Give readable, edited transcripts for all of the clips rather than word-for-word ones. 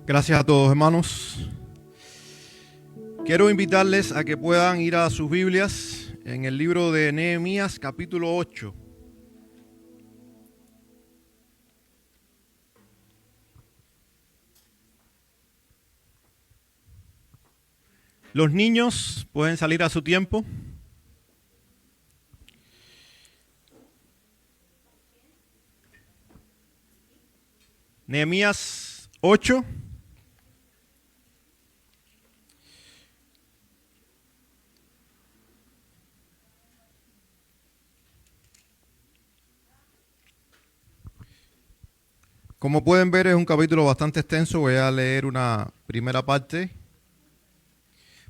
Gracias a todos, hermanos. Quiero invitarles a que puedan ir a sus Biblias en el libro de Nehemías, capítulo 8. Los niños pueden salir a su tiempo. Nehemías 8. Como pueden ver, es un capítulo bastante extenso. Voy a leer una primera parte,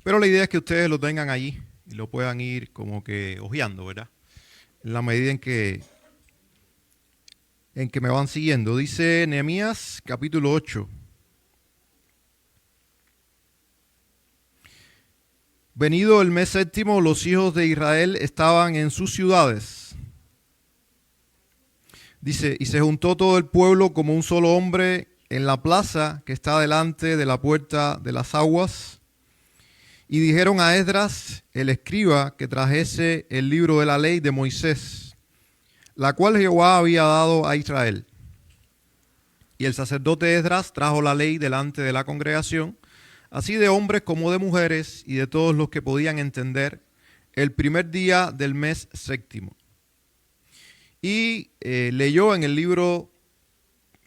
pero la idea es que ustedes lo tengan allí y lo puedan ir como que hojeando, ¿verdad? En la medida en que me van siguiendo. Dice Nehemías capítulo 8. Venido el mes séptimo, los hijos de Israel estaban en sus ciudades. Dice, y se juntó todo el pueblo como un solo hombre en la plaza que está delante de la puerta de las aguas. Y dijeron a Esdras, el escriba, que trajese el libro de la ley de Moisés, la cual Jehová había dado a Israel. Y el sacerdote Esdras trajo la ley delante de la congregación, así de hombres como de mujeres y de todos los que podían entender, el primer día del mes séptimo. Y leyó en el libro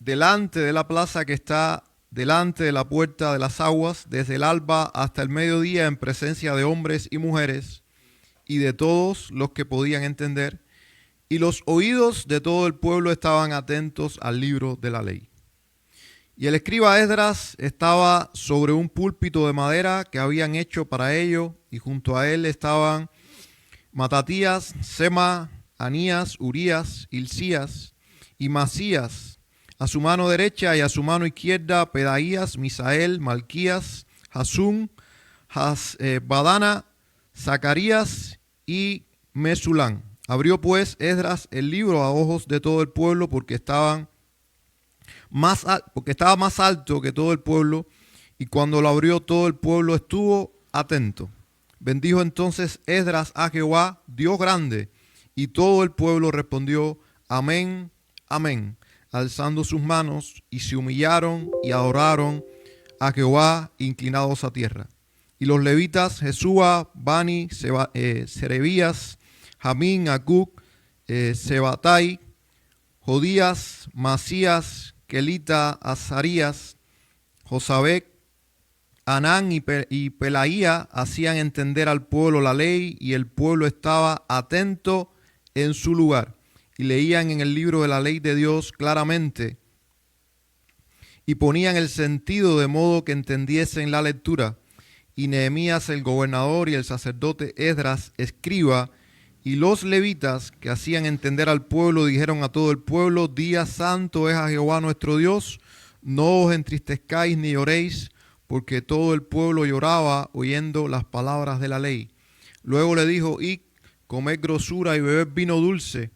delante de la plaza que está delante de la puerta de las aguas, desde el alba hasta el mediodía, en presencia de hombres y mujeres y de todos los que podían entender, y los oídos de todo el pueblo estaban atentos al libro de la ley. Y el escriba Esdras estaba sobre un púlpito de madera que habían hecho para ello, y junto a él estaban Matatías, Sema, Anías, Urías, Hilcías y Masías, a su mano derecha, y a su mano izquierda Pedaías, Misael, Malquías, Hasum, Badana, Zacarías y Mesulán. Abrió pues Esdras el libro a ojos de todo el pueblo, porque estaba más alto que todo el pueblo, y cuando lo abrió todo el pueblo estuvo atento. Bendijo entonces Esdras a Jehová, Dios grande, y todo el pueblo respondió, amén, amén, alzando sus manos, y se humillaron y adoraron a Jehová, inclinados a tierra. Y los levitas, Jesúa, Bani, Serebías, Jamín, Acuc, Sebatai, Jodías, Masías, Kelita, Azarías, Josabec, Anán y Pelaía hacían entender al pueblo la ley, y el pueblo estaba atento en su lugar, y leían en el libro de la ley de Dios claramente, y ponían el sentido de modo que entendiesen la lectura. Y Nehemías el gobernador y el sacerdote Esdras escriba y los levitas que hacían entender al pueblo dijeron a todo el pueblo, día santo es a Jehová nuestro Dios, no os entristezcáis ni lloréis, porque todo el pueblo lloraba oyendo las palabras de la ley. Luego le dijo, id, comed grosura y bebed vino dulce,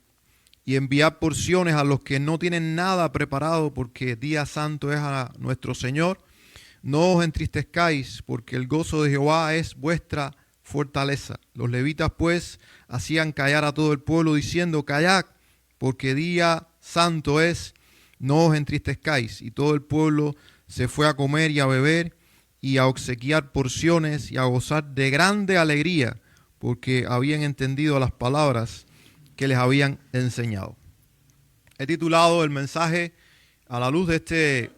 y enviad porciones a los que no tienen nada preparado, porque día santo es a nuestro Señor. No os entristezcáis, porque el gozo de Jehová es vuestra fortaleza. Los levitas pues hacían callar a todo el pueblo, diciendo, callad, porque día santo es, no os entristezcáis. Y todo el pueblo se fue a comer y a beber, y a obsequiar porciones, y a gozar de grande alegría, porque habían entendido las palabras que les habían enseñado. He titulado el mensaje, a la luz de este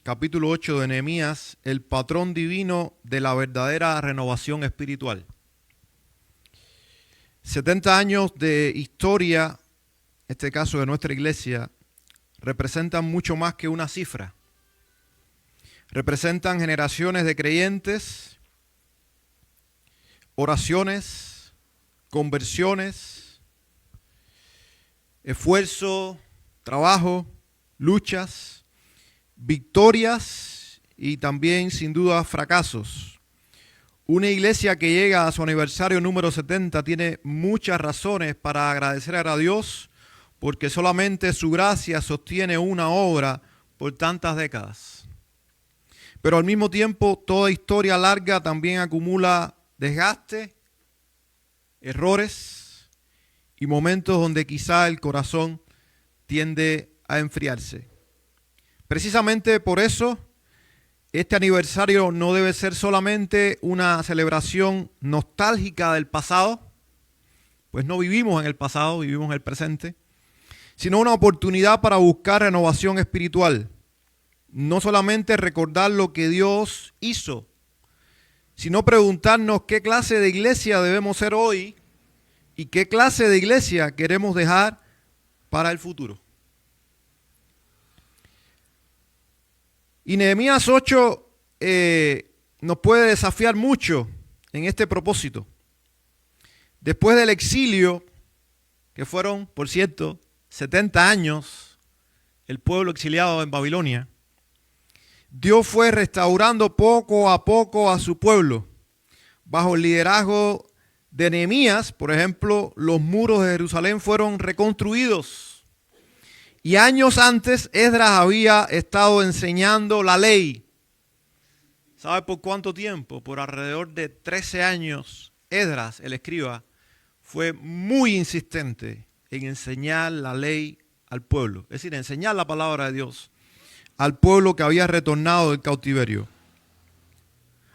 capítulo 8 de Nehemías, el patrón divino de la verdadera renovación espiritual. 70 años de historia, en este caso de nuestra iglesia, representan mucho más que una cifra. Representan generaciones de creyentes, oraciones, conversiones, esfuerzo, trabajo, luchas, victorias y también sin duda fracasos. Una iglesia que llega a su aniversario número 70 tiene muchas razones para agradecer a Dios, porque solamente su gracia sostiene una obra por tantas décadas. Pero al mismo tiempo, toda historia larga también acumula desgaste, errores y momentos donde quizá el corazón tiende a enfriarse. Precisamente por eso, este aniversario no debe ser solamente una celebración nostálgica del pasado, pues no vivimos en el pasado, vivimos en el presente, sino una oportunidad para buscar renovación espiritual. No solamente recordar lo que Dios hizo, sino preguntarnos qué clase de iglesia debemos ser hoy y qué clase de iglesia queremos dejar para el futuro. Y Nehemías 8 nos puede desafiar mucho en este propósito. Después del exilio, que fueron, por cierto, 70 años, el pueblo exiliado en Babilonia, Dios fue restaurando poco a poco a su pueblo. Bajo el liderazgo de Nehemías, por ejemplo, los muros de Jerusalén fueron reconstruidos. Y años antes, Esdras había estado enseñando la ley. ¿Sabe por cuánto tiempo? Por alrededor de 13 años, Esdras, el escriba, fue muy insistente en enseñar la ley al pueblo. Es decir, enseñar la palabra de Dios al pueblo que había retornado del cautiverio.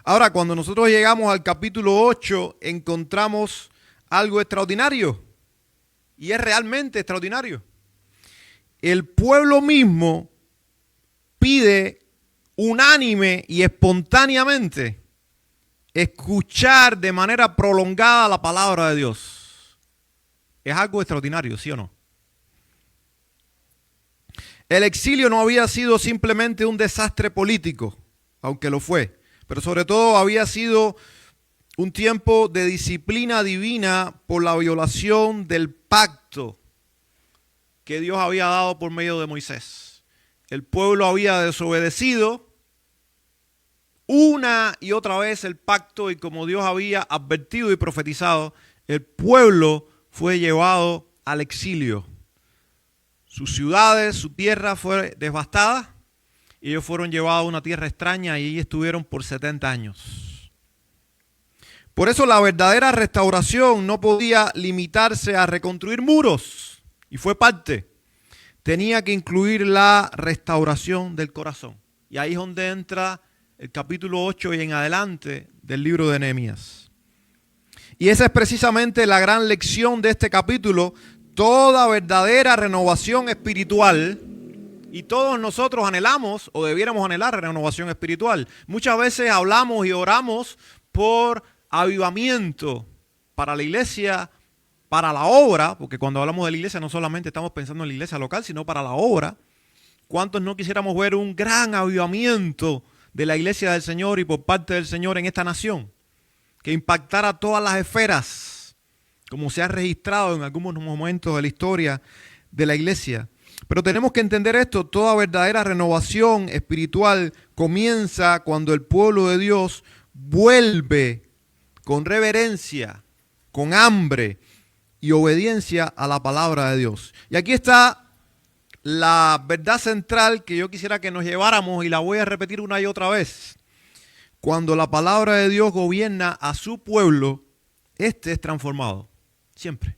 Ahora, cuando nosotros llegamos al capítulo 8, encontramos algo extraordinario. Y es realmente extraordinario. El pueblo mismo pide unánime y espontáneamente escuchar de manera prolongada la palabra de Dios. Es algo extraordinario, ¿sí o no? El exilio no había sido simplemente un desastre político, aunque lo fue, pero sobre todo había sido un tiempo de disciplina divina por la violación del pacto que Dios había dado por medio de Moisés. El pueblo había desobedecido una y otra vez el pacto y como Dios había advertido y profetizado, el pueblo fue llevado al exilio. Sus ciudades, su tierra fue devastada y ellos fueron llevados a una tierra extraña y allí estuvieron por 70 años. Por eso la verdadera restauración no podía limitarse a reconstruir muros y fue parte. Tenía que incluir la restauración del corazón. Y ahí es donde entra el capítulo 8 y en adelante del libro de Nehemías. Y esa es precisamente la gran lección de este capítulo. Toda verdadera renovación espiritual, y todos nosotros anhelamos o debiéramos anhelar renovación espiritual. Muchas veces hablamos y oramos por avivamiento para la iglesia, para la obra, porque cuando hablamos de la iglesia no solamente estamos pensando en la iglesia local, sino para la obra. ¿Cuántos no quisiéramos ver un gran avivamiento de la iglesia del Señor y por parte del Señor en esta nación? Que impactara todas las esferas, como se ha registrado en algunos momentos de la historia de la iglesia. Pero tenemos que entender esto, toda verdadera renovación espiritual comienza cuando el pueblo de Dios vuelve con reverencia, con hambre y obediencia a la palabra de Dios. Y aquí está la verdad central que yo quisiera que nos lleváramos y la voy a repetir una y otra vez. Cuando la palabra de Dios gobierna a su pueblo, este es transformado. Siempre.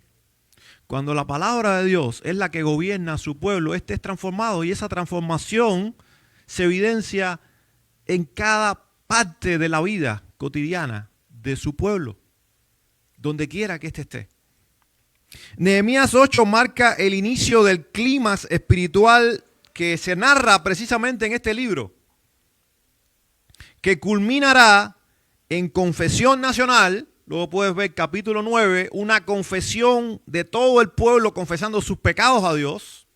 Cuando la palabra de Dios es la que gobierna a su pueblo, este es transformado y esa transformación se evidencia en cada parte de la vida cotidiana de su pueblo, donde quiera que éste esté. Nehemías 8 marca el inicio del clímax espiritual que se narra precisamente en este libro, que culminará en confesión nacional. Luego puedes ver capítulo 9, una confesión de todo el pueblo confesando sus pecados a Dios,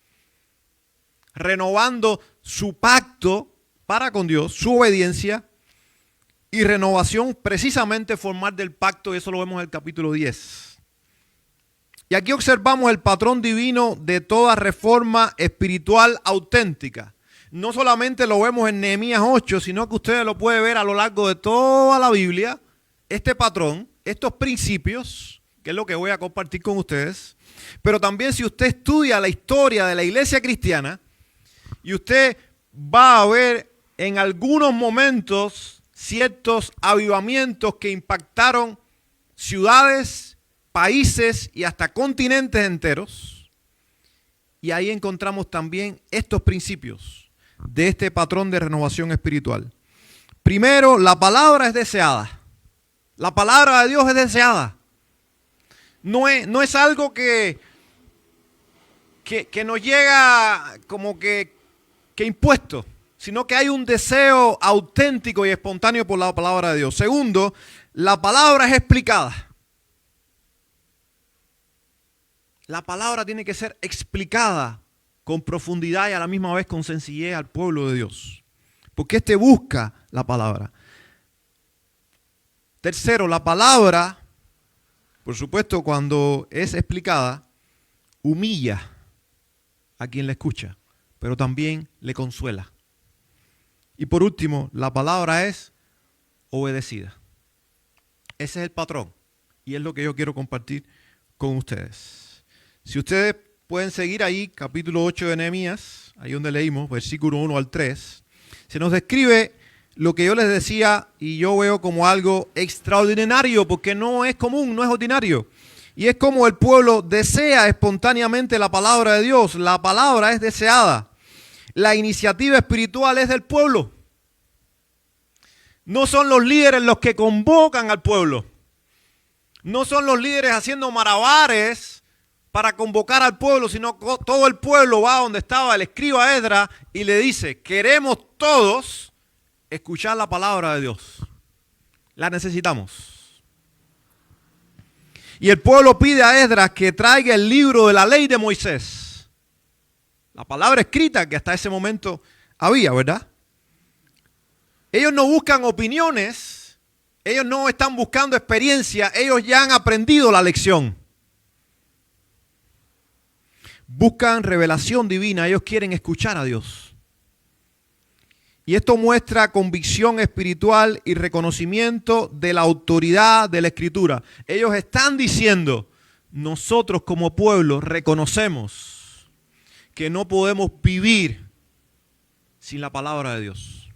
renovando su pacto para con Dios, su obediencia y renovación precisamente formal del pacto, y eso lo vemos en el capítulo 10. Y aquí observamos el patrón divino de toda reforma espiritual auténtica. No solamente lo vemos en Nehemías 8, sino que ustedes lo pueden ver a lo largo de toda la Biblia, este patrón, estos principios, que es lo que voy a compartir con ustedes. Pero también si usted estudia la historia de la iglesia cristiana, y usted va a ver en algunos momentos ciertos avivamientos que impactaron ciudades, países y hasta continentes enteros. Y ahí encontramos también estos principios de este patrón de renovación espiritual. Primero, la palabra es deseada. La palabra de Dios es deseada. No es algo que nos llega como que impuesto, sino que hay un deseo auténtico y espontáneo por la palabra de Dios. Segundo, la palabra es explicada. La palabra tiene que ser explicada con profundidad y a la misma vez con sencillez al pueblo de Dios. Porque éste busca la palabra. Tercero, la palabra, por supuesto, cuando es explicada, humilla a quien la escucha, pero también le consuela. Y por último, la palabra es obedecida. Ese es el patrón y es lo que yo quiero compartir con ustedes. Si ustedes pueden seguir ahí, capítulo 8 de Nehemías, ahí donde leímos, versículo 1 al 3, se nos describe lo que yo les decía y yo veo como algo extraordinario porque no es común, no es ordinario. Y es como el pueblo desea espontáneamente la palabra de Dios. La palabra es deseada. La iniciativa espiritual es del pueblo. No son los líderes los que convocan al pueblo. No son los líderes haciendo malabares para convocar al pueblo, sino todo el pueblo va donde estaba el escriba Esdras y le dice, queremos todos escuchar la palabra de Dios. La necesitamos. Y el pueblo pide a Esdras que traiga el libro de la ley de Moisés. La palabra escrita que hasta ese momento había, ¿verdad? Ellos no buscan opiniones, ellos no están buscando experiencia, ellos ya han aprendido la lección. Buscan revelación divina, ellos quieren escuchar a Dios. Y esto muestra convicción espiritual y reconocimiento de la autoridad de la Escritura. Ellos están diciendo, nosotros como pueblo reconocemos que no podemos vivir sin la palabra de Dios.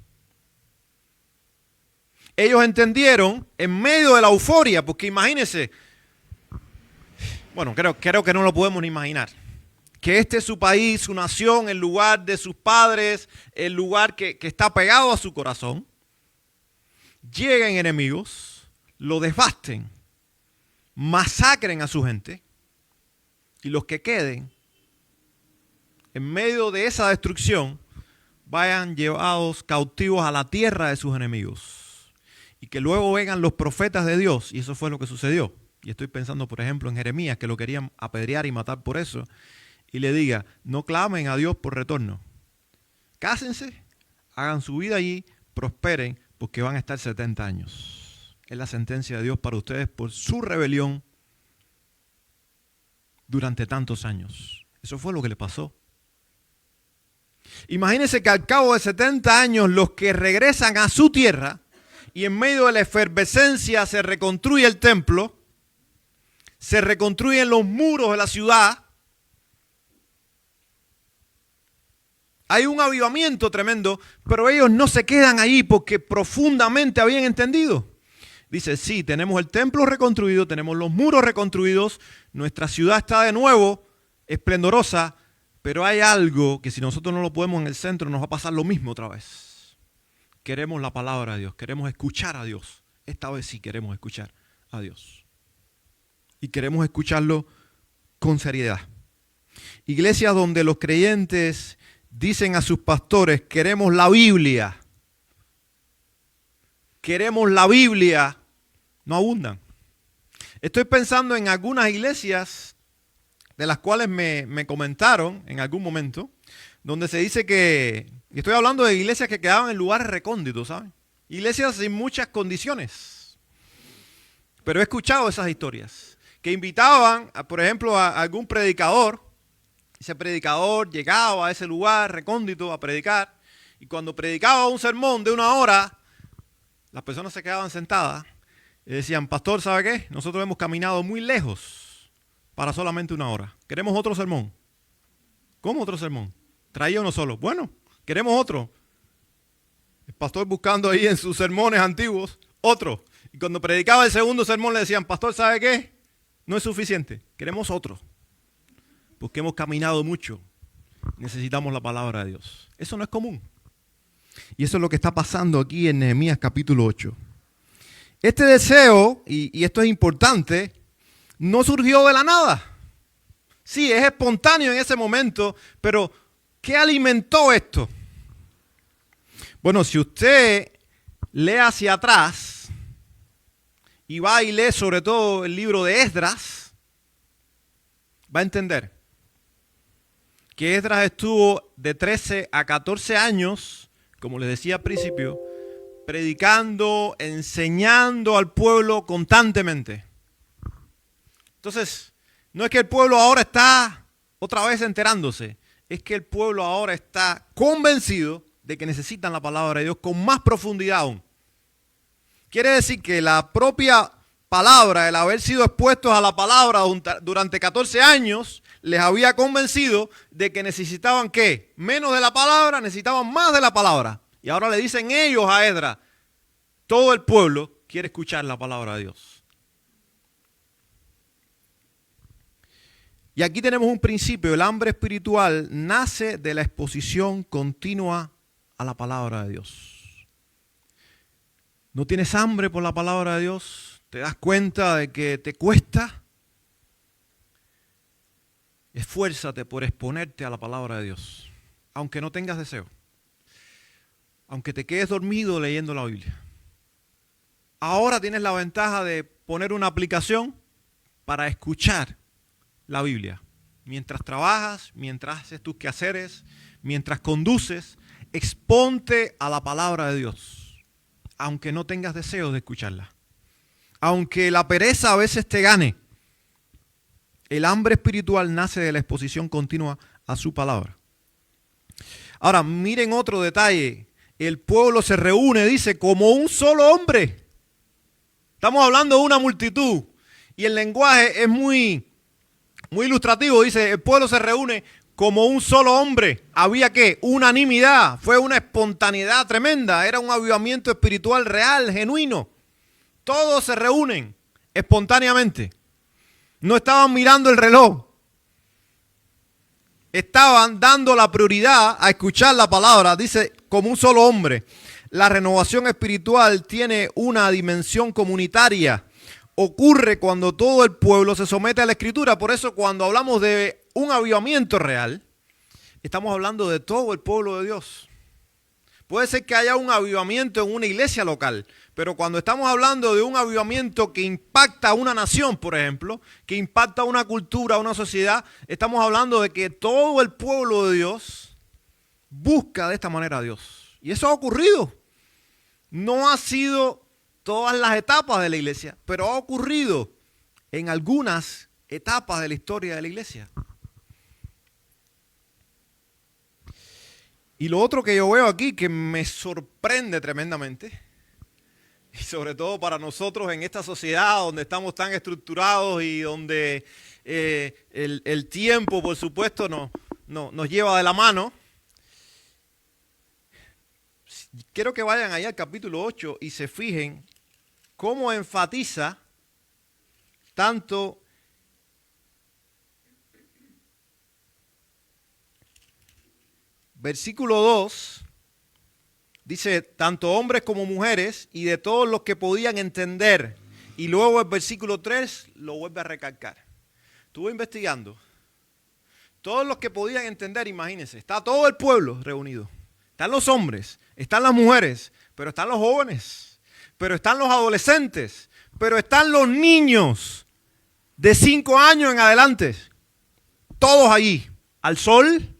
Ellos entendieron en medio de la euforia, porque imagínense, bueno, creo que no lo podemos ni imaginar. Que este es su país, su nación, el lugar de sus padres, el lugar que está pegado a su corazón. Lleguen enemigos, lo devasten, masacren a su gente y los que queden en medio de esa destrucción vayan llevados cautivos a la tierra de sus enemigos. Y que luego vengan los profetas de Dios, y eso fue lo que sucedió. Y estoy pensando, por ejemplo, en Jeremías, que lo querían apedrear y matar por eso. Y le diga, no clamen a Dios por retorno. Cásense, hagan su vida allí, prosperen, porque van a estar 70 años. Es la sentencia de Dios para ustedes por su rebelión durante tantos años. Eso fue lo que le pasó. Imagínense que al cabo de 70 años los que regresan a su tierra y en medio de la efervescencia se reconstruye el templo, se reconstruyen los muros de la ciudad. Hay un avivamiento tremendo, pero ellos no se quedan ahí porque profundamente habían entendido. Dice, sí, tenemos el templo reconstruido, tenemos los muros reconstruidos, nuestra ciudad está de nuevo esplendorosa, pero hay algo que si nosotros no lo podemos en el centro nos va a pasar lo mismo otra vez. Queremos la palabra de Dios, queremos escuchar a Dios. Esta vez sí queremos escuchar a Dios. Y queremos escucharlo con seriedad. Iglesias donde los creyentes dicen a sus pastores, queremos la Biblia. Queremos la Biblia. No abundan. Estoy pensando en algunas iglesias de las cuales me comentaron en algún momento, donde se dice que, y estoy hablando de iglesias que quedaban en lugares recónditos, ¿saben? Iglesias sin muchas condiciones. Pero he escuchado esas historias, que invitaban, por ejemplo, a algún predicador. Ese predicador llegaba a ese lugar recóndito a predicar y cuando predicaba un sermón de 1 hora, las personas se quedaban sentadas y decían, pastor, ¿sabe qué? Nosotros hemos caminado muy lejos para solamente 1 hora. ¿Queremos otro sermón? ¿Cómo otro sermón? Traía uno solo. Bueno, queremos otro. El pastor buscando ahí en sus sermones antiguos otro. Y cuando predicaba el segundo sermón le decían, pastor, ¿sabe qué? No es suficiente, queremos otro. Porque hemos caminado mucho. Necesitamos la palabra de Dios. Eso no es común. Y eso es lo que está pasando aquí en Nehemías capítulo 8. Este deseo, y esto es importante, no surgió de la nada. Sí, es espontáneo en ese momento, pero ¿qué alimentó esto? Bueno, si usted lee hacia atrás y va y lee sobre todo el libro de Esdras, va a entender que Esdras estuvo de 13 a 14 años, como les decía al principio, predicando, enseñando al pueblo constantemente. Entonces, no es que el pueblo ahora está otra vez enterándose, es que el pueblo ahora está convencido de que necesitan la palabra de Dios con más profundidad aún. Quiere decir que la propia palabra, el haber sido expuestos a la palabra durante 14 años, les había convencido de que necesitaban ¿qué? Menos de la palabra, necesitaban más de la palabra. Y ahora le dicen ellos a Esdras, todo el pueblo quiere escuchar la palabra de Dios. Y aquí tenemos un principio, el hambre espiritual nace de la exposición continua a la palabra de Dios. ¿No tienes hambre por la palabra de Dios? ¿Te das cuenta de que te cuesta? Esfuérzate por exponerte a la palabra de Dios, aunque no tengas deseo. Aunque te quedes dormido leyendo la Biblia. Ahora tienes la ventaja de poner una aplicación para escuchar la Biblia. Mientras trabajas, mientras haces tus quehaceres, mientras conduces, exponte a la palabra de Dios, aunque no tengas deseo de escucharla. Aunque la pereza a veces te gane, el hambre espiritual nace de la exposición continua a su palabra. Ahora, miren otro detalle. El pueblo se reúne, dice, como un solo hombre. Estamos hablando de una multitud. Y el lenguaje es muy ilustrativo. Dice, el pueblo se reúne como un solo hombre. Había ¿qué? Unanimidad. Fue una espontaneidad tremenda. Era un avivamiento espiritual real, genuino. Todos se reúnen espontáneamente. No estaban mirando el reloj. Estaban dando la prioridad a escuchar la palabra. Dice, como un solo hombre. La renovación espiritual tiene una dimensión comunitaria. Ocurre cuando todo el pueblo se somete a la Escritura. Por eso cuando hablamos de un avivamiento real, estamos hablando de todo el pueblo de Dios. Puede ser que haya un avivamiento en una iglesia local, pero cuando estamos hablando de un avivamiento que impacta a una nación, por ejemplo, que impacta a una cultura, a una sociedad, estamos hablando de que todo el pueblo de Dios busca de esta manera a Dios. Y eso ha ocurrido. No ha sido todas las etapas de la iglesia, pero ha ocurrido en algunas etapas de la historia de la iglesia. Y lo otro que yo veo aquí que me sorprende tremendamente, y sobre todo para nosotros en esta sociedad donde estamos tan estructurados y donde el tiempo, por supuesto, nos lleva de la mano. Quiero que vayan ahí al capítulo 8 y se fijen cómo enfatiza tanto versículo 2, dice, tanto hombres como mujeres y de todos los que podían entender. Y luego el versículo 3 lo vuelve a recalcar. Estuve investigando. Todos los que podían entender, imagínense, está todo el pueblo reunido. Están los hombres, están las mujeres, pero están los jóvenes, pero están los adolescentes, pero están los niños de 5 años en adelante. Todos allí, al sol.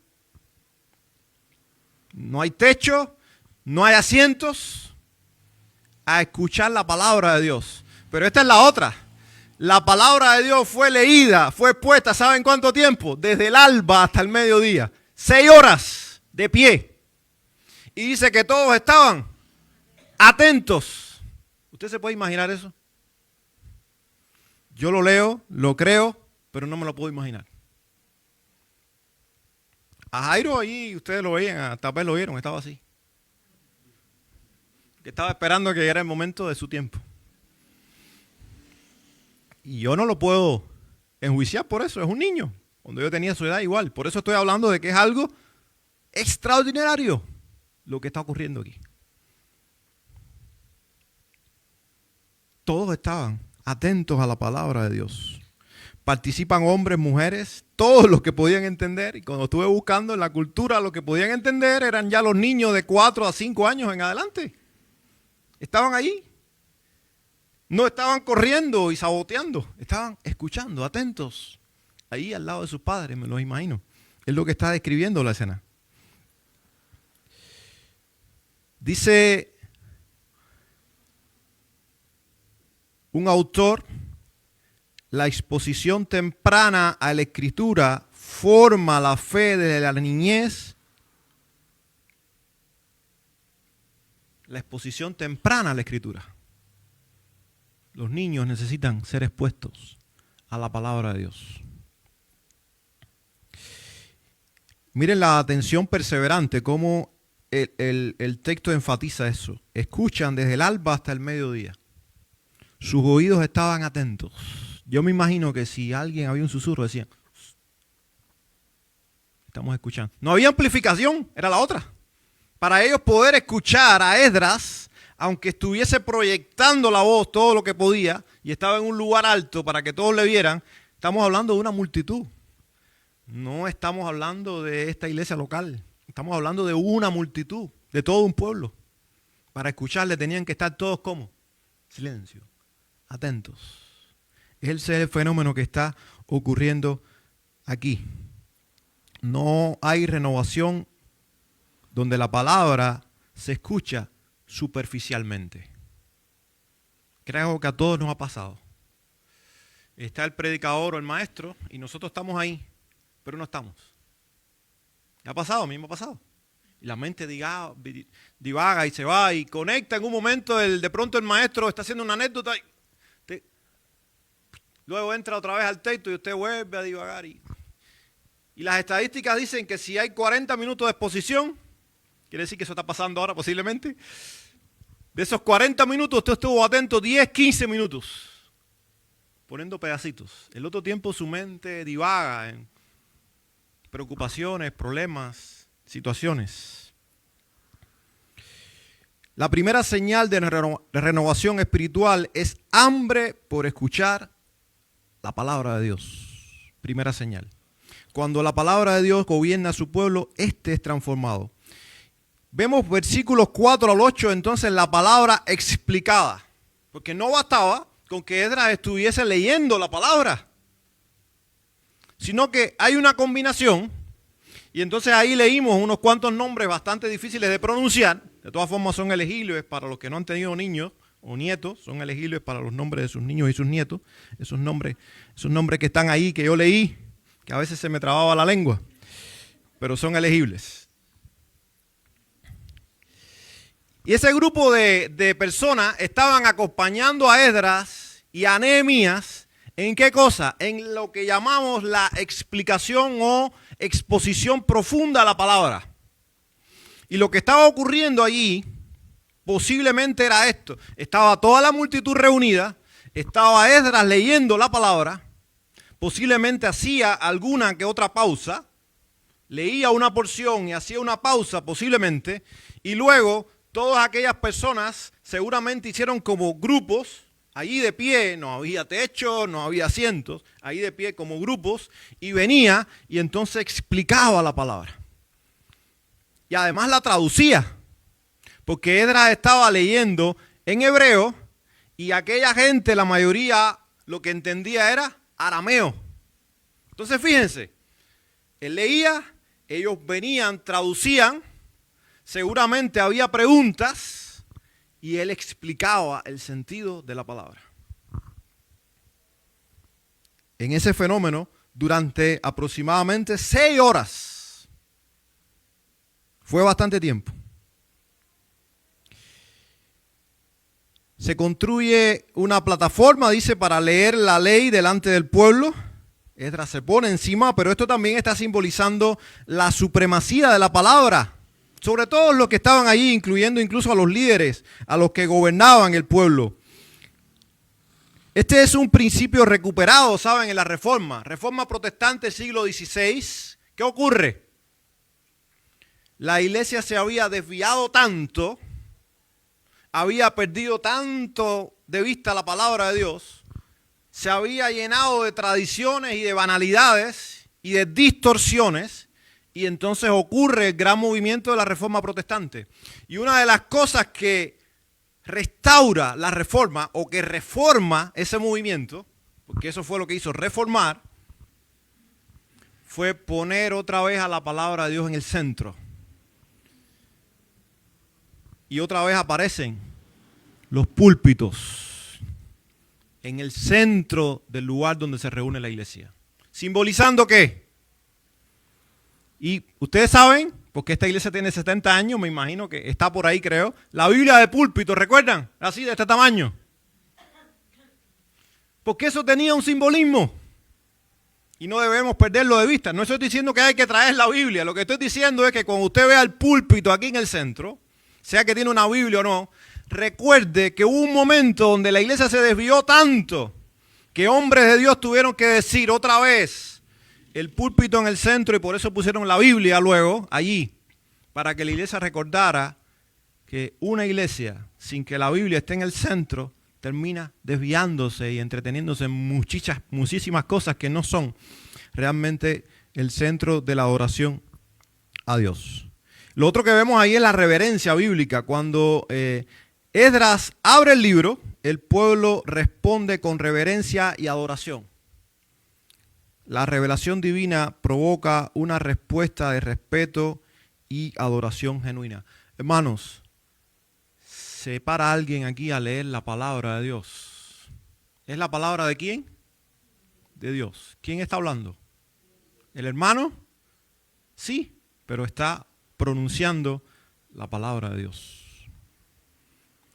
No hay techo, no hay asientos, a escuchar la palabra de Dios. Pero esta es la otra. La palabra de Dios fue leída, fue expuesta, ¿saben cuánto tiempo? Desde el alba hasta el mediodía. 6 horas de pie. Y dice que todos estaban atentos. ¿Usted se puede imaginar eso? Yo lo leo, lo creo, pero no me lo puedo imaginar. A Jairo ahí, ustedes lo veían, tal vez lo vieron, estaba así. que estaba esperando que llegara el momento de su tiempo. Y yo no lo puedo enjuiciar por eso, es un niño. Cuando yo tenía su edad igual. Por eso estoy hablando de que es algo extraordinario lo que está ocurriendo aquí. Todos estaban atentos a la palabra de Dios. Participan hombres, mujeres, todos los que podían entender. Y cuando estuve buscando en la cultura, los que podían entender eran ya los niños de 4 a 5 años en adelante. Estaban allí. No estaban corriendo y saboteando. Estaban escuchando, atentos. Ahí al lado de sus padres, me lo imagino. Es lo que está describiendo la escena. Dice un autor: la exposición temprana a la Escritura forma la fe de la niñez. La exposición temprana a la Escritura. Los niños necesitan ser expuestos a la palabra de Dios. Miren la atención perseverante, cómo el texto enfatiza eso. Escuchan desde el alba hasta el mediodía. Sus oídos estaban atentos. Yo me imagino que si alguien había un susurro, decían, estamos escuchando. No había amplificación, era la otra. Para ellos poder escuchar a Esdras, aunque estuviese proyectando la voz todo lo que podía y estaba en un lugar alto para que todos le vieran, estamos hablando de una multitud. No estamos hablando de esta iglesia local, estamos hablando de una multitud, de todo un pueblo. Para escucharle tenían que estar todos como silencio, atentos. Es el fenómeno que está ocurriendo aquí. No hay renovación donde la palabra se escucha superficialmente. Creo que a todos nos ha pasado. Está el predicador o el maestro y nosotros estamos ahí, pero no estamos. ¿Me ha pasado? A mí me ha pasado. Y la mente divaga y se va y conecta en un momento. De pronto el maestro está haciendo una anécdota y luego entra otra vez al texto y usted vuelve a divagar. Y las estadísticas dicen que si hay 40 minutos de exposición, quiere decir que eso está pasando ahora posiblemente. De esos 40 minutos usted estuvo atento 10, 15 minutos, poniendo pedacitos. El otro tiempo su mente divaga en preocupaciones, problemas, situaciones. La primera señal de renovación espiritual es hambre por escuchar la palabra de Dios. Primera señal. Cuando la palabra de Dios gobierna a su pueblo, este es transformado. Vemos versículos 4 al 8, entonces la palabra explicada. Porque no bastaba con que Esdras estuviese leyendo la palabra, sino que hay una combinación. Y entonces ahí leímos unos cuantos nombres bastante difíciles de pronunciar. De todas formas son elegibles para los que no han tenido niños o nietos. Son elegibles para los nombres de sus niños y sus nietos. Esos nombres que están ahí, que yo leí, que a veces se me trababa la lengua. Pero son elegibles. Y ese grupo de personas estaban acompañando a Esdras y a Nehemías. ¿En qué cosa? En lo que llamamos la explicación o exposición profunda a la palabra. Y lo que estaba ocurriendo allí posiblemente era esto. Estaba toda la multitud reunida, estaba Esdras leyendo la palabra, posiblemente hacía alguna que otra pausa, leía una porción y hacía una pausa posiblemente, y luego todas aquellas personas seguramente hicieron como grupos. Allí de pie, no había techo, no había asientos, ahí de pie como grupos, y venía y entonces explicaba la palabra. Y además la traducía, porque Esdras estaba leyendo en hebreo y aquella gente, la mayoría, lo que entendía era arameo. Entonces fíjense, él leía, ellos venían, traducían, seguramente había preguntas, y él explicaba el sentido de la palabra. En ese fenómeno, durante aproximadamente 6 horas. Fue bastante tiempo. Se construye una plataforma, dice, para leer la ley delante del pueblo. Esdras se pone encima, pero esto también está simbolizando la supremacía de la palabra sobre todo los que estaban allí, incluyendo incluso a los líderes, a los que gobernaban el pueblo. Este es un principio recuperado, ¿saben? En la Reforma Protestante siglo XVI. ¿Qué ocurre? La iglesia se había desviado tanto, había perdido tanto de vista la palabra de Dios, se había llenado de tradiciones y de banalidades y de distorsiones, y entonces ocurre el gran movimiento de la Reforma Protestante. Y una de las cosas que restaura la reforma o que reforma ese movimiento, porque eso fue lo que hizo reformar, fue poner otra vez a la palabra de Dios en el centro. Y otra vez aparecen los púlpitos en el centro del lugar donde se reúne la iglesia. ¿Simbolizando qué? Y ustedes saben, porque esta iglesia tiene 70 años, me imagino que está por ahí, creo. La Biblia de púlpito, ¿recuerdan? Así, de este tamaño. Porque eso tenía un simbolismo. Y no debemos perderlo de vista. No estoy diciendo que hay que traer la Biblia. Lo que estoy diciendo es que cuando usted vea el púlpito aquí en el centro, sea que tiene una Biblia o no, recuerde que hubo un momento donde la iglesia se desvió tanto que hombres de Dios tuvieron que decir otra vez el púlpito en el centro, y por eso pusieron la Biblia luego allí, para que la iglesia recordara que una iglesia sin que la Biblia esté en el centro termina desviándose y entreteniéndose en muchísimas cosas que no son realmente el centro de la adoración a Dios. Lo otro que vemos ahí es la reverencia bíblica. Cuando Esdras abre el libro, el pueblo responde con reverencia y adoración. La revelación divina provoca una respuesta de respeto y adoración genuina. Hermanos, ¿se para alguien aquí a leer la palabra de Dios? ¿Es la palabra de quién? De Dios. ¿Quién está hablando? ¿El hermano? Sí, pero está pronunciando la palabra de Dios.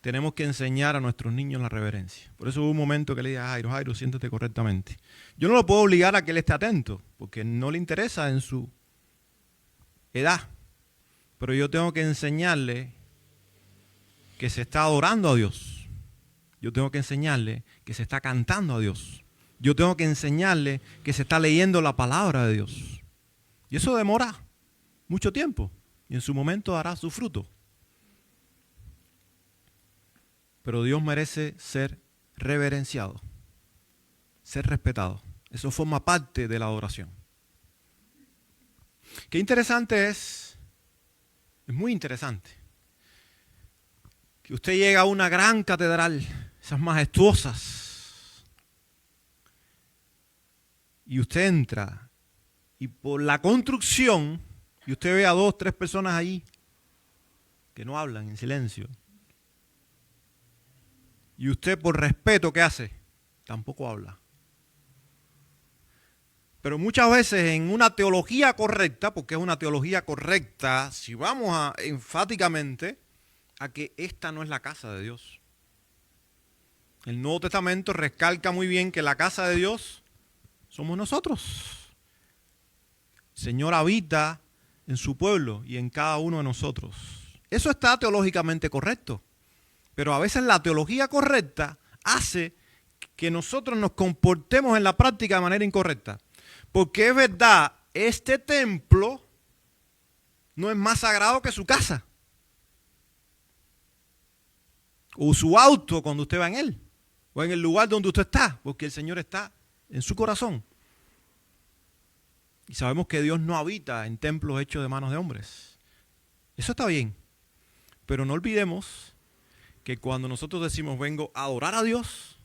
Tenemos que enseñar a nuestros niños la reverencia. Por eso hubo un momento que le dije a Jairo, Jairo, siéntate correctamente. Yo no lo puedo obligar a que él esté atento, porque no le interesa en su edad. Pero yo tengo que enseñarle que se está adorando a Dios. Yo tengo que enseñarle que se está cantando a Dios. Yo tengo que enseñarle que se está leyendo la palabra de Dios. Y eso demora mucho tiempo. Y en su momento dará su fruto. Pero Dios merece ser reverenciado, ser respetado. Eso forma parte de la adoración. Qué interesante es muy interesante, que usted llega a una gran catedral, esas majestuosas, y usted entra, y por la construcción, y usted ve a 2, 3 personas ahí, que no hablan, en silencio. Y usted por respeto, ¿qué hace? Tampoco habla. Pero muchas veces en una teología correcta, porque es una teología correcta, si vamos enfáticamente a que esta no es la casa de Dios. El Nuevo Testamento recalca muy bien que la casa de Dios somos nosotros. El Señor habita en su pueblo y en cada uno de nosotros. Eso está teológicamente correcto. Pero a veces la teología correcta hace que nosotros nos comportemos en la práctica de manera incorrecta. Porque es verdad, este templo no es más sagrado que su casa. O su auto cuando usted va en él. O en el lugar donde usted está. Porque el Señor está en su corazón. Y sabemos que Dios no habita en templos hechos de manos de hombres. Eso está bien. Pero no olvidemos que cuando nosotros decimos vengo a adorar a Dios,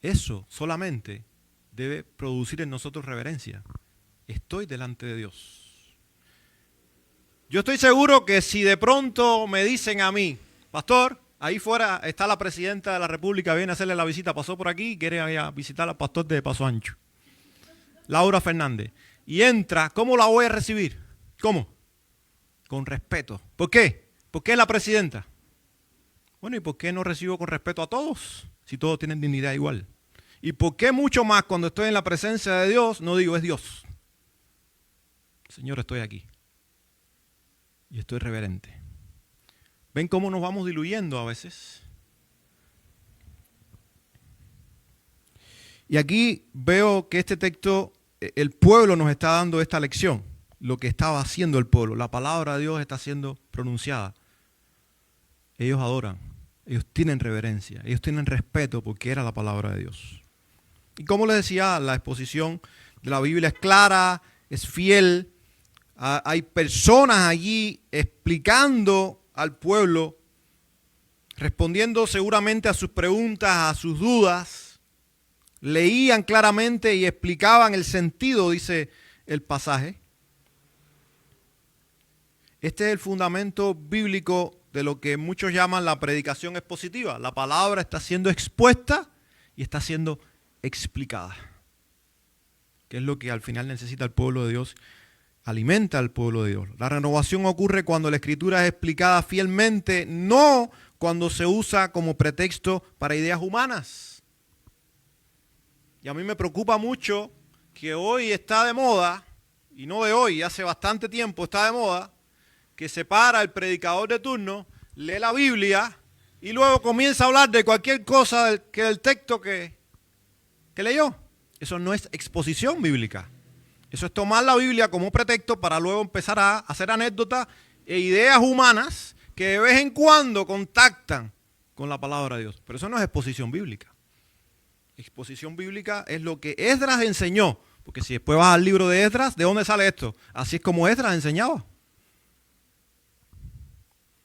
eso solamente debe producir en nosotros reverencia. Estoy delante de Dios. Yo estoy seguro que si de pronto me dicen a mí, pastor, ahí fuera está la presidenta de la República, viene a hacerle la visita, pasó por aquí y quiere ir a visitar al pastor de Paso Ancho, Laura Fernández, y entra, ¿cómo la voy a recibir? ¿Cómo? Con respeto. ¿Por qué? ¿Por qué la presidenta? Bueno, ¿y por qué no recibo con respeto a todos? Si todos tienen dignidad igual. ¿Y por qué mucho más cuando estoy en la presencia de Dios no digo es Dios? Señor, estoy aquí. y estoy reverente. ¿Ven cómo nos vamos diluyendo a veces? Y aquí veo que este texto, el pueblo nos está dando esta lección, lo que estaba haciendo el pueblo. La palabra de Dios está siendo pronunciada. Ellos adoran, ellos tienen reverencia, ellos tienen respeto porque era la palabra de Dios. Y como les decía, la exposición de la Biblia es clara, es fiel. Hay personas allí explicando al pueblo, respondiendo seguramente a sus preguntas, a sus dudas. Leían claramente y explicaban el sentido, dice el pasaje. Este es el fundamento bíblico de lo que muchos llaman la predicación expositiva. La palabra está siendo expuesta y está siendo explicada. Que es lo que al final necesita el pueblo de Dios, alimenta al pueblo de Dios. La renovación ocurre cuando la escritura es explicada fielmente, no cuando se usa como pretexto para ideas humanas. Y a mí me preocupa mucho que hoy está de moda, y no de hoy, hace bastante tiempo está de moda, que se para el predicador de turno, lee la Biblia y luego comienza a hablar de cualquier cosa del texto que leyó. Eso no es exposición bíblica. Eso es tomar la Biblia como pretexto para luego empezar a hacer anécdotas e ideas humanas que de vez en cuando contactan con la palabra de Dios. Pero eso no es exposición bíblica. Exposición bíblica es lo que Esdras enseñó. Porque si después vas al libro de Esdras, ¿de dónde sale esto? Así es como Esdras enseñaba.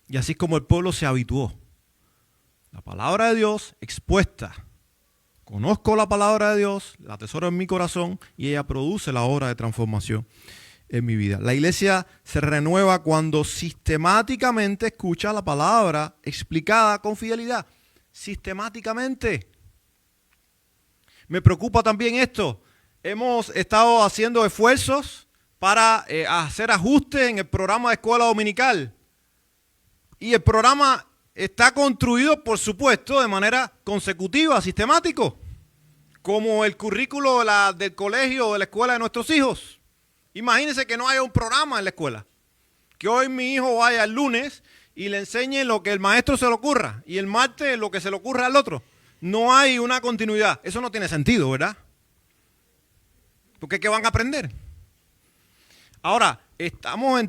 Y así es como el pueblo se habituó. La palabra de Dios expuesta. Conozco la palabra de Dios, la atesoro en mi corazón y ella produce la obra de transformación en mi vida. La iglesia se renueva cuando sistemáticamente escucha la palabra explicada con fidelidad. Sistemáticamente. Me preocupa también esto. Hemos estado haciendo esfuerzos para hacer ajustes en el programa de escuela dominical. Y el programa está construido, por supuesto, de manera consecutiva, sistemático, como el currículo del colegio o de la escuela de nuestros hijos. Imagínense que no haya un programa en la escuela. Que hoy mi hijo vaya el lunes y le enseñe lo que el maestro se le ocurra y el martes lo que se le ocurra al otro. No hay una continuidad. Eso no tiene sentido, ¿verdad? Porque ¿qué van a aprender? Ahora, estamos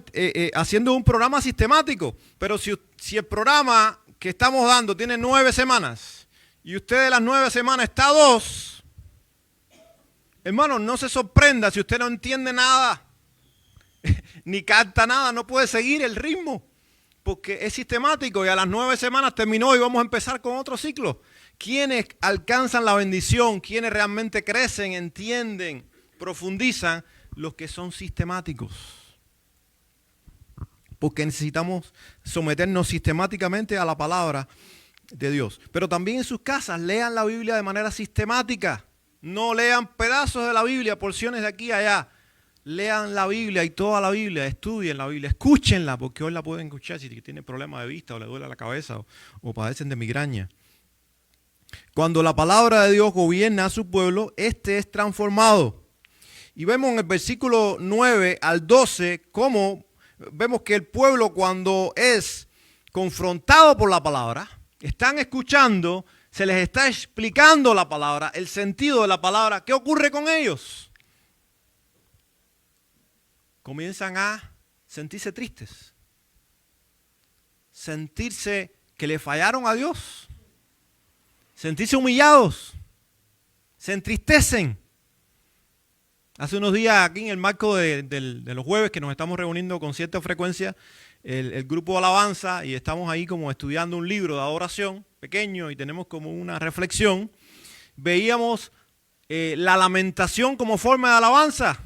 haciendo un programa sistemático, pero si el programa que estamos dando tiene 9 semanas y usted de las 9 semanas está 2, hermano, no se sorprenda si usted no entiende nada, ni canta nada, no puede seguir el ritmo, porque es sistemático y a las 9 semanas terminó y vamos a empezar con otro ciclo. ¿Quiénes alcanzan la bendición? ¿Quiénes realmente crecen, entienden, profundizan? Los que son sistemáticos. Porque necesitamos someternos sistemáticamente a la palabra de Dios. Pero también en sus casas lean la Biblia de manera sistemática. No lean pedazos de la Biblia, porciones de aquí a allá. Lean la Biblia y toda la Biblia, estudien la Biblia, escúchenla, porque hoy la pueden escuchar si tienen problemas de vista o le duele la cabeza o padecen de migraña. Cuando la palabra de Dios gobierna a su pueblo, este es transformado. Y vemos en el versículo 9 al 12 cómo vemos que el pueblo cuando es confrontado por la palabra, están escuchando, se les está explicando la palabra, el sentido de la palabra. ¿Qué ocurre con ellos? Comienzan a sentirse tristes, sentirse que le fallaron a Dios, sentirse humillados, se entristecen. Hace unos días aquí en el marco de los jueves que nos estamos reuniendo con cierta frecuencia, el grupo de alabanza y estamos ahí como estudiando un libro de adoración pequeño y tenemos como una reflexión, veíamos la lamentación como forma de alabanza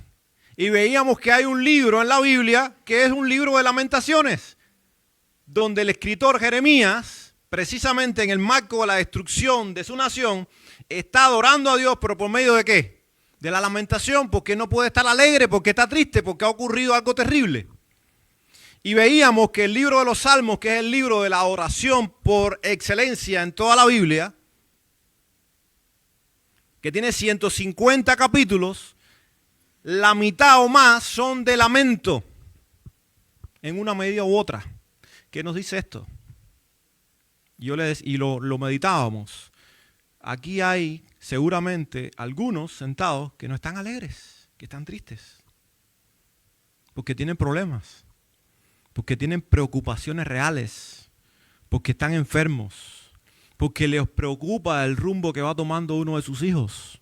y veíamos que hay un libro en la Biblia que es un libro de lamentaciones, donde el escritor Jeremías, precisamente en el marco de la destrucción de su nación, está adorando a Dios, pero por medio de ¿qué? De la lamentación, porque no puede estar alegre, porque está triste, porque ha ocurrido algo terrible. Y veíamos que el libro de los Salmos, que es el libro de la oración por excelencia en toda la Biblia, que tiene 150 capítulos, la mitad o más son de lamento. en una medida u otra. ¿Qué nos dice esto? Y lo meditábamos. Aquí hay seguramente algunos sentados que no están alegres, que están tristes, porque tienen problemas, porque tienen preocupaciones reales, porque están enfermos, porque les preocupa el rumbo que va tomando uno de sus hijos,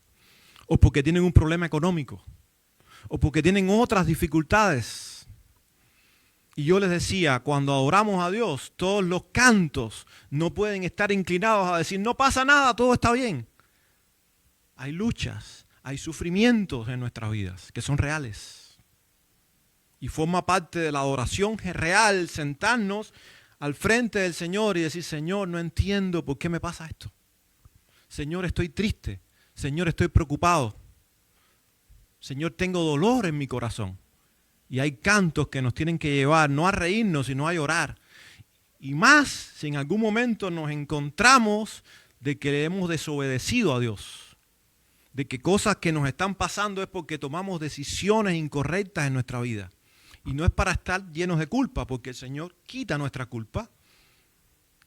o porque tienen un problema económico, o porque tienen otras dificultades. Y yo les decía, cuando adoramos a Dios, todos los cantos no pueden estar inclinados a decir, no pasa nada, todo está bien. Hay luchas, hay sufrimientos en nuestras vidas que son reales. Y forma parte de la adoración real, sentarnos al frente del Señor y decir, Señor, no entiendo por qué me pasa esto. Señor, estoy triste. Señor, estoy preocupado. Señor, tengo dolor en mi corazón. Y hay cantos que nos tienen que llevar no a reírnos, sino a llorar. Y más si en algún momento nos encontramos de que hemos desobedecido a Dios. De que cosas que nos están pasando es porque tomamos decisiones incorrectas en nuestra vida. Y no es para estar llenos de culpa, porque el Señor quita nuestra culpa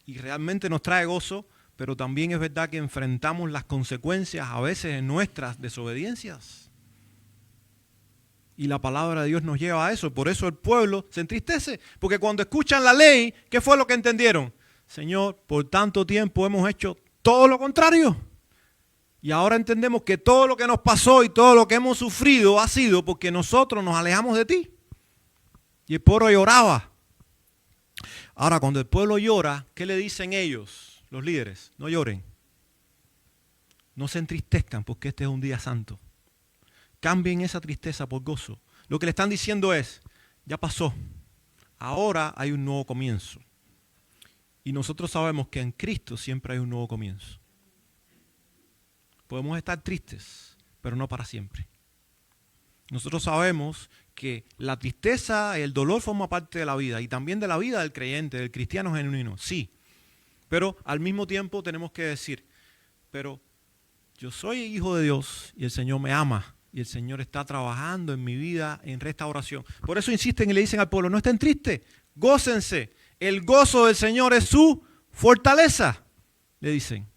y realmente nos trae gozo, pero también es verdad que enfrentamos las consecuencias a veces en nuestras desobediencias. Y la palabra de Dios nos lleva a eso. Por eso el pueblo se entristece. Porque cuando escuchan la ley, ¿qué fue lo que entendieron? Señor, por tanto tiempo hemos hecho todo lo contrario. Y ahora entendemos que todo lo que nos pasó y todo lo que hemos sufrido ha sido porque nosotros nos alejamos de ti. Y el pueblo lloraba. Ahora, cuando el pueblo llora, ¿qué le dicen ellos, los líderes? No lloren. No se entristezcan porque este es un día santo. Cambien esa tristeza por gozo. Lo que le están diciendo es, ya pasó, ahora hay un nuevo comienzo. Y nosotros sabemos que en Cristo siempre hay un nuevo comienzo. Podemos estar tristes, pero no para siempre. Nosotros sabemos que la tristeza y el dolor forman parte de la vida y también de la vida del creyente, del cristiano genuino, sí. Pero al mismo tiempo tenemos que decir, pero yo soy hijo de Dios y el Señor me ama. Y el Señor está trabajando en mi vida en restauración. Por eso insisten y le dicen al pueblo, no estén tristes, gócense. El gozo del Señor es su fortaleza, le dicen.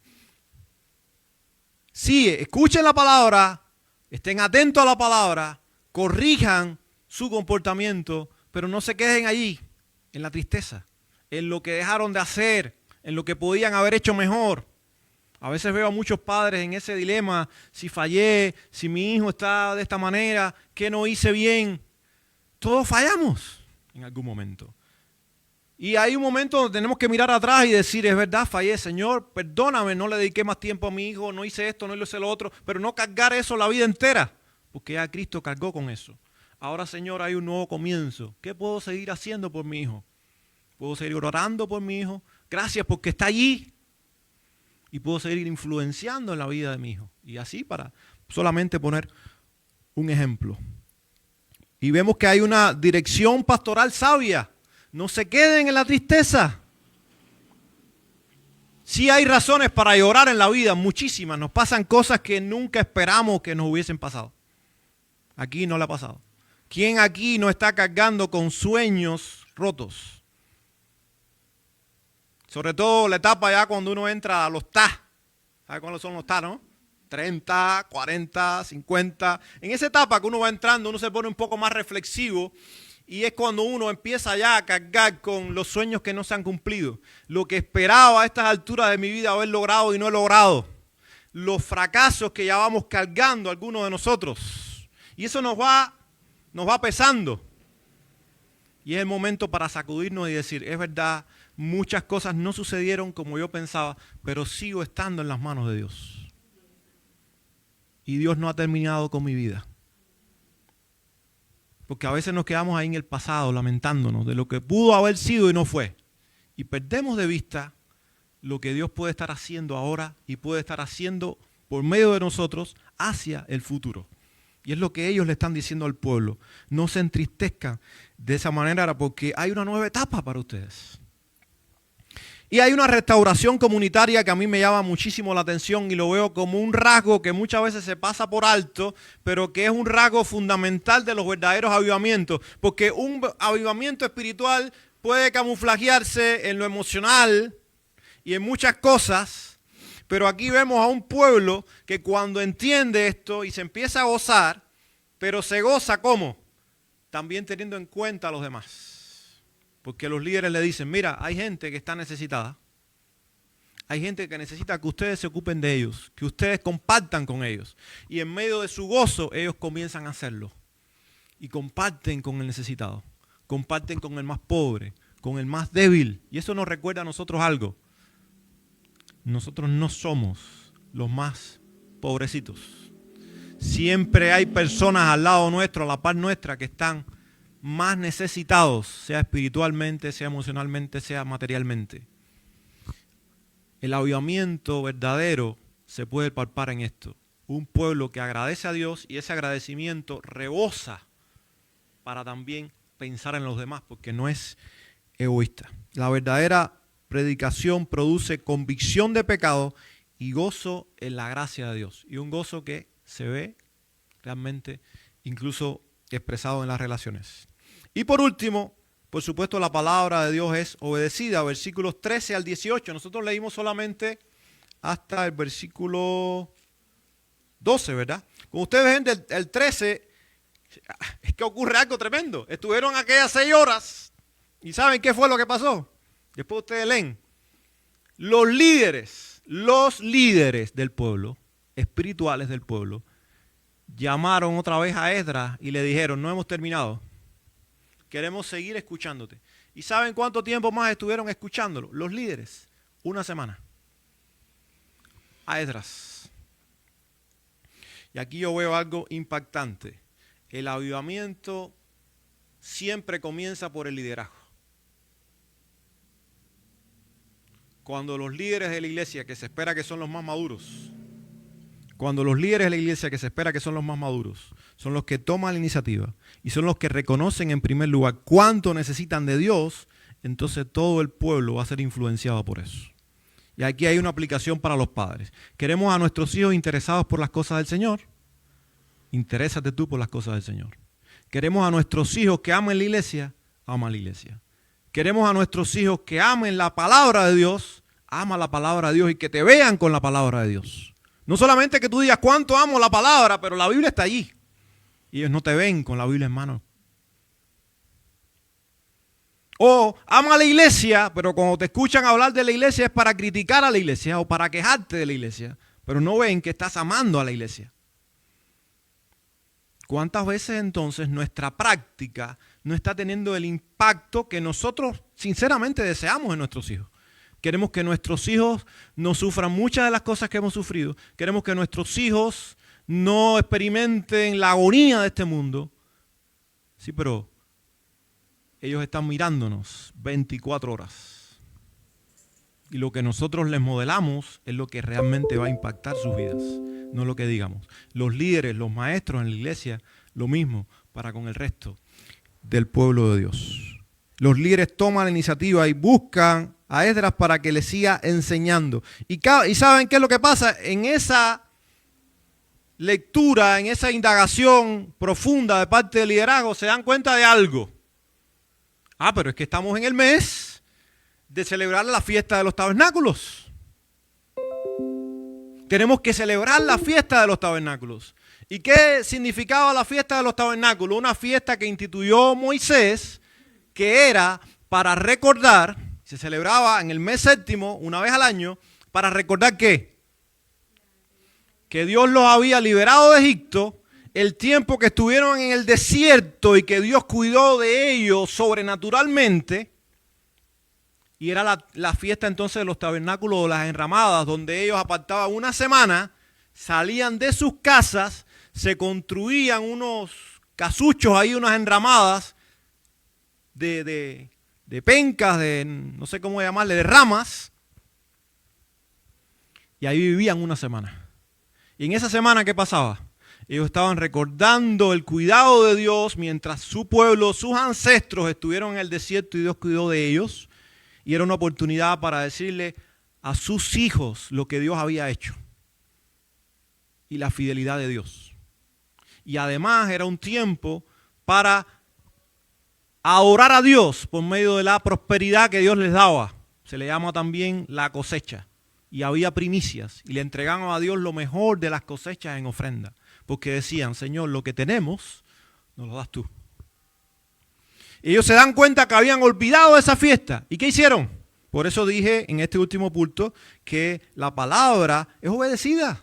Sí, escuchen la palabra, estén atentos a la palabra, corrijan su comportamiento, pero no se queden allí, en la tristeza, en lo que dejaron de hacer, en lo que podían haber hecho mejor. A veces veo a muchos padres en ese dilema, si fallé, si mi hijo está de esta manera, ¿qué no hice bien? Todos fallamos en algún momento. Y hay un momento donde tenemos que mirar atrás y decir, es verdad, fallé, Señor, perdóname, no le dediqué más tiempo a mi hijo, no hice esto, no hice lo otro, pero no cargar eso la vida entera, porque ya Cristo cargó con eso. Ahora, Señor, hay un nuevo comienzo. ¿Qué puedo seguir haciendo por mi hijo? ¿Puedo seguir orando por mi hijo? Gracias porque está allí. Y puedo seguir influenciando en la vida de mi hijo. Y así para solamente poner un ejemplo. Y vemos que hay una dirección pastoral sabia. No se queden en la tristeza. Sí hay razones para llorar en la vida, muchísimas. Nos pasan cosas que nunca esperamos que nos hubiesen pasado. Aquí no le ha pasado. ¿Quién aquí no está cargando con sueños rotos? Sobre todo la etapa ya cuando uno entra a los TA. ¿Sabe cuáles son los TA, no? 30, 40, 50. En esa etapa que uno va entrando, uno se pone un poco más reflexivo y es cuando uno empieza ya a cargar con los sueños que no se han cumplido. Lo que esperaba a estas alturas de mi vida haber logrado y no he logrado. Los fracasos que ya vamos cargando algunos de nosotros. Y eso nos va pesando. Y es el momento para sacudirnos y decir, es verdad, muchas cosas no sucedieron como yo pensaba, pero sigo estando en las manos de Dios. Y Dios no ha terminado con mi vida. Porque a veces nos quedamos ahí en el pasado lamentándonos de lo que pudo haber sido y no fue. Y perdemos de vista lo que Dios puede estar haciendo ahora y puede estar haciendo por medio de nosotros hacia el futuro. Y es lo que ellos le están diciendo al pueblo. No se entristezcan de esa manera porque hay una nueva etapa para ustedes. Y hay una restauración comunitaria que a mí me llama muchísimo la atención y lo veo como un rasgo que muchas veces se pasa por alto, pero que es un rasgo fundamental de los verdaderos avivamientos. Porque un avivamiento espiritual puede camuflajearse en lo emocional y en muchas cosas, pero aquí vemos a un pueblo que cuando entiende esto y se empieza a gozar, pero se goza ¿cómo? También teniendo en cuenta a los demás. Porque los líderes le dicen, mira, hay gente que está necesitada. Hay gente que necesita que ustedes se ocupen de ellos, que ustedes compartan con ellos. Y en medio de su gozo, ellos comienzan a hacerlo. Y comparten con el necesitado. Comparten con el más pobre, con el más débil. Y eso nos recuerda a nosotros algo. Nosotros no somos los más pobrecitos. Siempre hay personas al lado nuestro, a la par nuestra, que están más necesitados, sea espiritualmente, sea emocionalmente, sea materialmente. El avivamiento verdadero se puede palpar en esto. Un pueblo que agradece a Dios y ese agradecimiento rebosa para también pensar en los demás, porque no es egoísta. La verdadera predicación produce convicción de pecado y gozo en la gracia de Dios. Y un gozo que se ve realmente incluso expresado en las relaciones. Y por último, por supuesto, la palabra de Dios es obedecida, versículos 13 al 18. Nosotros leímos solamente hasta el versículo 12, ¿verdad? Como ustedes ven, el 13, es que ocurre algo tremendo. Estuvieron aquellas 6 horas y ¿saben qué fue lo que pasó? Después ustedes leen. Los líderes del pueblo, espirituales del pueblo, llamaron otra vez a Esdras y le dijeron, no hemos terminado. Queremos seguir escuchándote. ¿Y saben cuánto tiempo más estuvieron escuchándolo? Los líderes, 1 semana. A Esdras. Y aquí yo veo algo impactante. El avivamiento siempre comienza por el liderazgo. Cuando los líderes de la iglesia, que se espera que son los más maduros, cuando los líderes de la iglesia, que se espera que son los más maduros, son los que toman la iniciativa y son los que reconocen en primer lugar cuánto necesitan de Dios, entonces todo el pueblo va a ser influenciado por eso. Y aquí hay una aplicación para los padres. ¿Queremos a nuestros hijos interesados por las cosas del Señor? Interésate tú por las cosas del Señor. ¿Queremos a nuestros hijos que amen la iglesia? Ama la iglesia. ¿Queremos a nuestros hijos que amen la palabra de Dios? Ama la palabra de Dios y que te vean con la palabra de Dios. No solamente que tú digas cuánto amo la palabra, pero la Biblia está allí. Y ellos no te ven con la Biblia en mano. O ama a la iglesia, pero cuando te escuchan hablar de la iglesia es para criticar a la iglesia o para quejarte de la iglesia. Pero no ven que estás amando a la iglesia. ¿Cuántas veces entonces nuestra práctica no está teniendo el impacto que nosotros sinceramente deseamos en nuestros hijos? Queremos que nuestros hijos no sufran muchas de las cosas que hemos sufrido. Queremos que nuestros hijos no experimenten la agonía de este mundo. Sí, pero ellos están mirándonos 24 horas. Y lo que nosotros les modelamos es lo que realmente va a impactar sus vidas, no lo que digamos. Los líderes, los maestros en la iglesia, lo mismo para con el resto del pueblo de Dios. Los líderes toman la iniciativa y buscan a Esdras para que les siga enseñando. Y ¿saben qué es lo que pasa? En esa lectura, en esa indagación profunda de parte del liderazgo, se dan cuenta de algo. Pero es que estamos en el mes de celebrar la fiesta de los tabernáculos. Tenemos que celebrar la fiesta de los tabernáculos. ¿Y qué significaba la fiesta de los tabernáculos? Una fiesta que instituyó Moisés, que era para recordar, se celebraba en el mes séptimo, una vez al año, para recordar ¿qué? Que Dios los había liberado de Egipto, el tiempo que estuvieron en el desierto y que Dios cuidó de ellos sobrenaturalmente. Y era la fiesta entonces de los tabernáculos o las enramadas, donde ellos apartaban una semana, salían de sus casas, se construían unos casuchos ahí, unas enramadas de pencas, de no sé cómo llamarle, de ramas, y ahí vivían una semana. Y en esa semana, ¿qué pasaba? Ellos estaban recordando el cuidado de Dios mientras su pueblo, sus ancestros estuvieron en el desierto y Dios cuidó de ellos. Y era una oportunidad para decirle a sus hijos lo que Dios había hecho y la fidelidad de Dios. Y además era un tiempo para adorar a Dios por medio de la prosperidad que Dios les daba. Se le llama también la cosecha. Y había primicias y le entregaban a Dios lo mejor de las cosechas en ofrenda. Porque decían, Señor, lo que tenemos nos lo das tú. Ellos se dan cuenta que habían olvidado esa fiesta. ¿Y qué hicieron? Por eso dije en este último punto que la palabra es obedecida.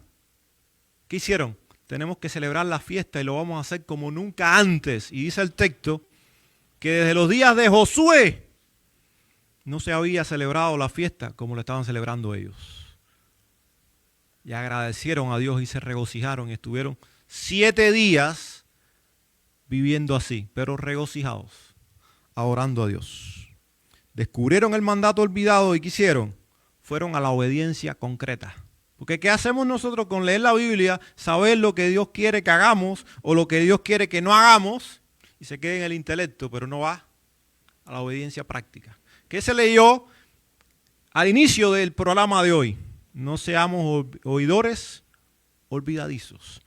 ¿Qué hicieron? Tenemos que celebrar la fiesta y lo vamos a hacer como nunca antes. Y dice el texto que desde los días de Josué no se había celebrado la fiesta como lo estaban celebrando ellos. Y agradecieron a Dios y se regocijaron y estuvieron 7 días viviendo así, pero regocijados, adorando a Dios. Descubrieron el mandato olvidado y ¿qué hicieron? Fueron a la obediencia concreta. Porque ¿qué hacemos nosotros con leer la Biblia, saber lo que Dios quiere que hagamos o lo que Dios quiere que no hagamos y se quede en el intelecto, pero no va a la obediencia práctica? ¿Qué se leyó al inicio del programa de hoy? No seamos oidores olvidadizos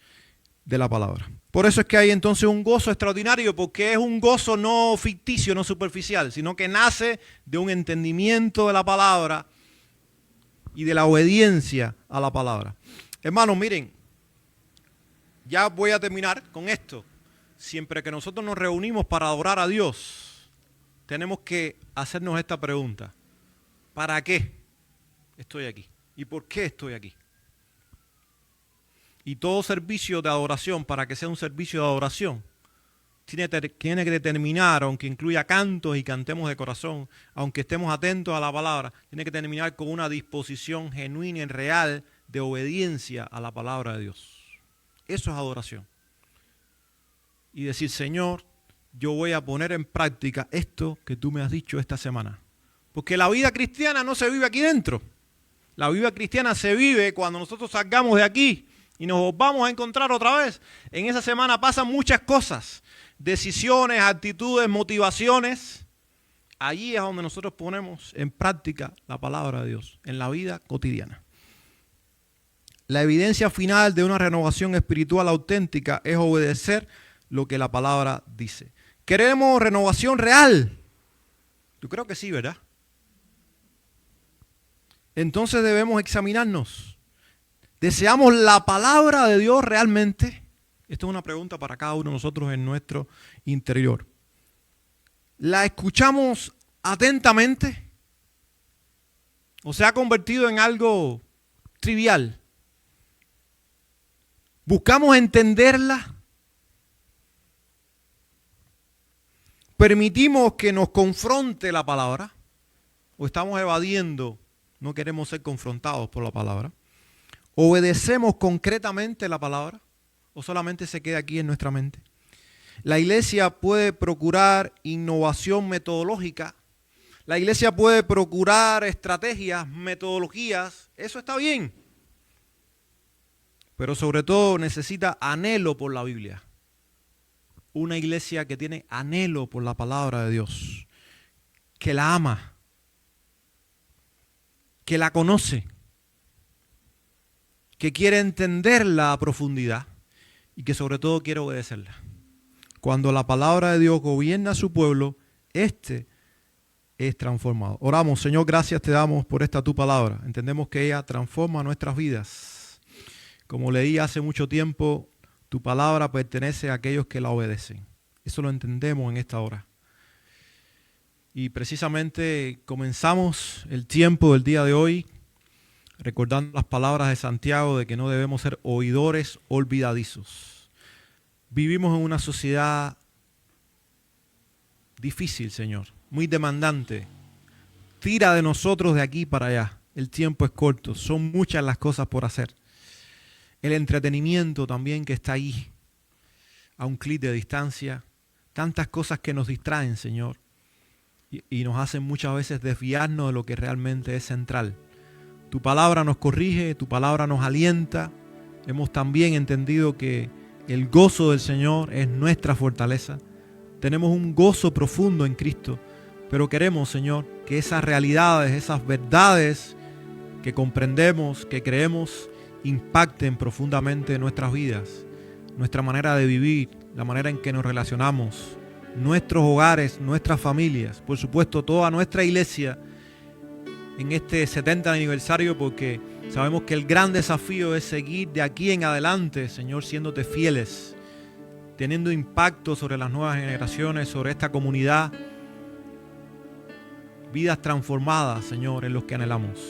de la palabra. Por eso es que hay entonces un gozo extraordinario, porque es un gozo no ficticio, no superficial, sino que nace de un entendimiento de la palabra y de la obediencia a la palabra. Hermanos, miren, ya voy a terminar con esto. Siempre que nosotros nos reunimos para adorar a Dios, tenemos que hacernos esta pregunta. ¿Para qué estoy aquí? ¿Y por qué estoy aquí? Y todo servicio de adoración, para que sea un servicio de adoración, tiene que determinar, aunque incluya cantos y cantemos de corazón, aunque estemos atentos a la palabra, tiene que terminar con una disposición genuina y real de obediencia a la palabra de Dios. Eso es adoración. Y decir, Señor, yo voy a poner en práctica esto que tú me has dicho esta semana. Porque la vida cristiana no se vive aquí dentro. La vida cristiana se vive cuando nosotros salgamos de aquí y nos vamos a encontrar otra vez. En esa semana pasan muchas cosas. Decisiones, actitudes, motivaciones. Allí es donde nosotros ponemos en práctica la palabra de Dios, en la vida cotidiana. La evidencia final de una renovación espiritual auténtica es obedecer lo que la palabra dice. ¿Queremos renovación real? Yo creo que sí, ¿verdad? Entonces debemos examinarnos. ¿Deseamos la palabra de Dios realmente? Esta es una pregunta para cada uno de nosotros en nuestro interior. ¿La escuchamos atentamente? ¿O se ha convertido en algo trivial? ¿Buscamos entenderla? ¿Permitimos que nos confronte la palabra? ¿O estamos evadiendo? No queremos ser confrontados por la palabra. ¿Obedecemos concretamente la palabra? ¿O solamente se queda aquí en nuestra mente? La iglesia puede procurar innovación metodológica. La iglesia puede procurar estrategias, metodologías. Eso está bien. Pero sobre todo necesita anhelo por la Biblia. Una iglesia que tiene anhelo por la palabra de Dios. Que la ama. Que la conoce. Que quiere entenderla a profundidad. Y que sobre todo quiere obedecerla. Cuando la palabra de Dios gobierna a su pueblo, este es transformado. Oramos, Señor, gracias te damos por esta tu palabra. Entendemos que ella transforma nuestras vidas. Como leí hace mucho tiempo, tu palabra pertenece a aquellos que la obedecen. Eso lo entendemos en esta hora. Y precisamente comenzamos el tiempo del día de hoy recordando las palabras de Santiago de que no debemos ser oidores olvidadizos. Vivimos en una sociedad difícil, Señor, muy demandante. Tira de nosotros de aquí para allá. El tiempo es corto, son muchas las cosas por hacer. El entretenimiento también que está ahí, a un clic de distancia. Tantas cosas que nos distraen, Señor, y nos hacen muchas veces desviarnos de lo que realmente es central. Tu palabra nos corrige, tu palabra nos alienta. Hemos también entendido que el gozo del Señor es nuestra fortaleza. Tenemos un gozo profundo en Cristo, Pero queremos, Señor, que esas realidades, esas verdades que comprendemos, que creemos, impacten profundamente nuestras vidas, nuestra manera de vivir, la manera en que nos relacionamos, nuestros hogares, nuestras familias, por supuesto toda nuestra iglesia en este 70 aniversario, porque sabemos que el gran desafío es seguir de aquí en adelante, Señor, siéndote fieles, teniendo impacto sobre las nuevas generaciones, sobre esta comunidad, vidas transformadas, Señor, en los que anhelamos.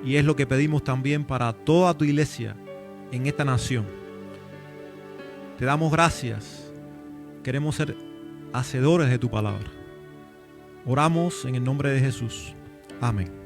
Y es lo que pedimos también para toda tu iglesia en esta nación. Te damos gracias. Queremos ser hacedores de tu palabra. Oramos en el nombre de Jesús. Amén.